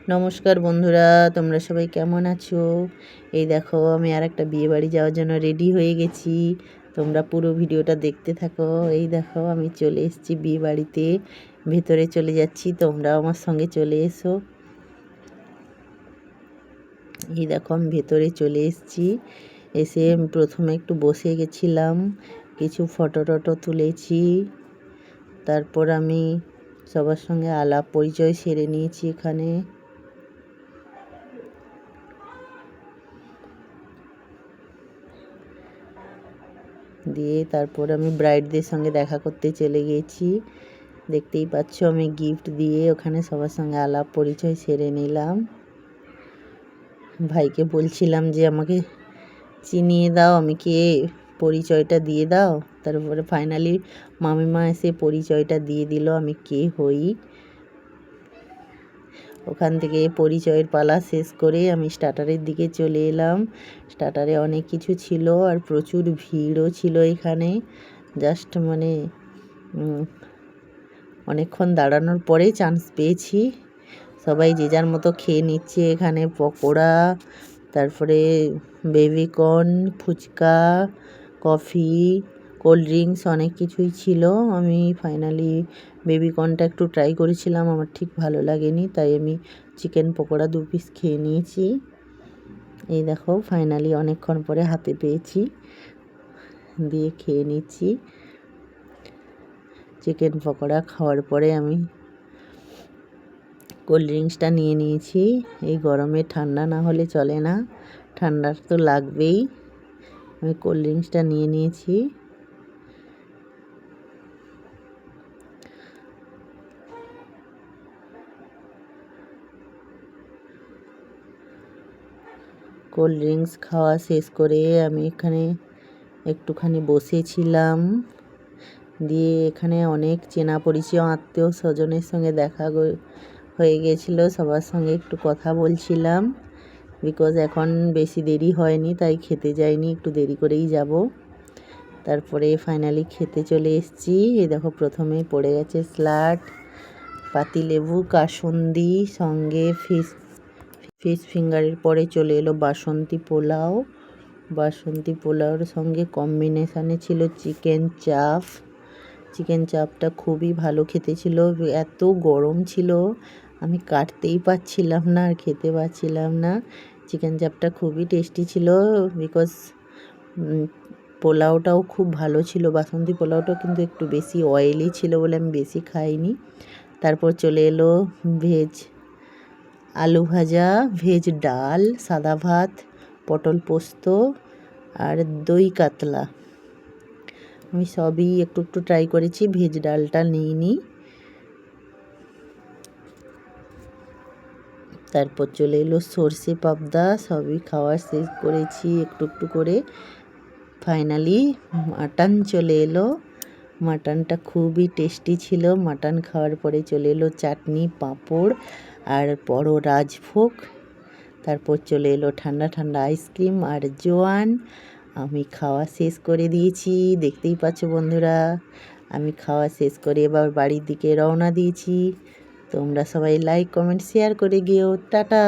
নমস্কার বন্ধুরা, তোমরা সবাই কেমন আছো? এই দেখো আমি আর একটা বিয়ে বাড়ি যাওয়ার জন্য রেডি হয়ে গেছি। তোমরা পুরো ভিডিওটা দেখতে থাকো। এই দেখো আমি চলে এসেছি বিয়ে বাড়িতে, ভেতরে চলে যাচ্ছি, তোমরাও আমার সঙ্গে চলে এসো। এই দেখো আমি ভেতরে চলে এসেছি। এসে প্রথমে একটু বসে গেছিলাম, কিছু ফটো টটো তুলেছি। তারপর আমি সবার সঙ্গে আলাপ পরিচয় সেরে নিয়েছি এখানে। দিয়ে তারপর আমি ব্রাইডদের সঙ্গে দেখা করতে চলে গেছি। দেখতেই পাচ্ছ আমি গিফট দিয়ে ওখানে সবার সঙ্গে আলাপ পরিচয় সেরে নিলাম। ভাইকে বলছিলাম যে আমাকে চিনিয়ে দাও, আমি কে, পরিচয়টা দিয়ে দাও। তারপরে ফাইনালি মামিমা এসে পরিচয়টা দিয়ে দিল আমি কে হই। ওখান থেকে পরিচয়ের পালা শেষ করে আমি স্টার্টারের দিকে চলে এলাম। স্টার্টারে অনেক কিছু ছিল আর প্রচুর ভিড়ও ছিল এখানে। জাস্ট অনেকক্ষণ দাঁড়ানোর পরে চান্স পেয়েছি। সবাই যে যার মতো খেয়ে নিচ্ছে এখানে। পকোড়া, তারপরে baby corn, fuchka, coffee, cold drinks অনেক কিছুই ছিল। আমি ফাইনালি বেবিকর্নটা একটু ট্রাই করেছিলাম, আমার ঠিক ভালো লাগেনি, তাই আমি চিকেন পকোড়া 2 পিস খেয়ে নিয়েছি। এই দেখো ফাইনালি অনেকক্ষণ পরে হাতে পেয়েছি, দিয়ে খেয়ে নিচ্ছি। চিকেন পকোড়া খাওয়ার পরে আমি কোল্ড ড্রিঙ্কসটা নিয়ে নিয়েছি। এই গরমে ঠান্ডা না হলে চলে না, ঠান্ডা তো লাগবেই। আমি কোল্ড ড্রিঙ্কসটা নিয়ে নিয়েছি। কোল্ড ড্রিঙ্কস খাওয়া শেষ করে আমি এখানে একটুখানি বসেছিলাম। দিয়ে এখানে অনেক চেনা পরিচয় আত্মীয় স্বজনের সঙ্গে দেখা হয়ে গেছিলো, সবার সঙ্গে একটু কথা বলছিলাম। বিকজ এখন বেশি দেরি হয়নি, তাই খেতে যাইনি, একটু দেরি করেই যাব। তারপরে ফাইনালি খেতে চলে এসেছি। এই দেখো প্রথমে পড়ে গেছে স্যালাড, পাতিলেবু, কাসুন্দি, সঙ্গে ফিশ ফিঙ্গারের পরে চলে এলো বাসন্তী পোলাও। বাসন্তী পোলাওর সঙ্গে কম্বিনেশানে ছিল চিকেন চাপ। চিকেন চাপটা খুবই ভালো খেতে ছিল। এত গরম ছিল আমি কাটতেই পারছিলাম না আর খেতে পারছিলাম না। চিকেন চাপটা খুবই টেস্টি ছিল, বিকজ পোলাওটাও খুব ভালো ছিল। বাসন্তী পোলাওটাও কিন্তু একটু বেশি অয়েলি ছিল বলে আমি বেশি খাইনি। তারপর চলে এলো ভেজ আলু ভাজা, ভেজ ডাল, সাদা ভাত, পটল পোস্ত আর দই কাতলা। আমি সবই একটু একটু ট্রাই করেছি, ভেজ ডালটা নিইনি। তারপর চলে এলো সর্ষে পাবদা, সবই খাওয়া শেষ করেছি একটু একটু করে। ফাইনালি মাটন চলে এলো। মাটনটা খুবই টেস্টি ছিল। মাটন খাওয়ার পরে চলে এলো চাটনি, পাঁপড় আর বড় রাজভোগ। তারপর চলে এলো ঠান্ডা ঠান্ডা আইসক্রিম আর জোয়ান। আমি খাওয়া শেষ করে দিয়েছি, দেখতেই পাচ্ছ বন্ধুরা। আমি খাওয়া শেষ করে এবার বাড়ির দিকে রওনা দিয়েছি। তোমরা সবাই লাইক কমেন্ট শেয়ার করে গিয়েও। টাটা।